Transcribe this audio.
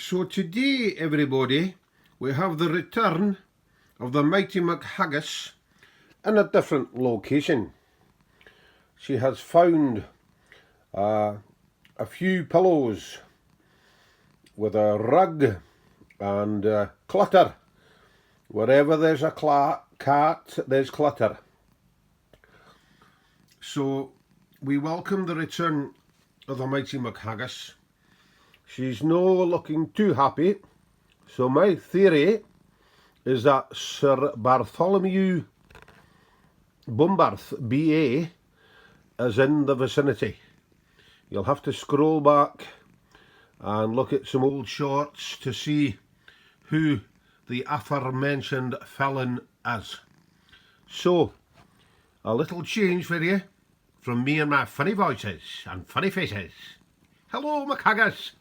So today, everybody, we have the return of the mighty McHaggis in a different location. She has found a few pillows with a rug and clutter. Wherever there's a cat, there's clutter. So we welcome the return of the mighty McHaggis. She's no looking too happy, so my theory is that Sir Bartholomew Bumbarth, BA, is in the vicinity. You'll have to scroll back and look at some old shorts to see who the aforementioned felon is. So, a little change for you from me and my funny voices and funny faces. Hello, McHaggis!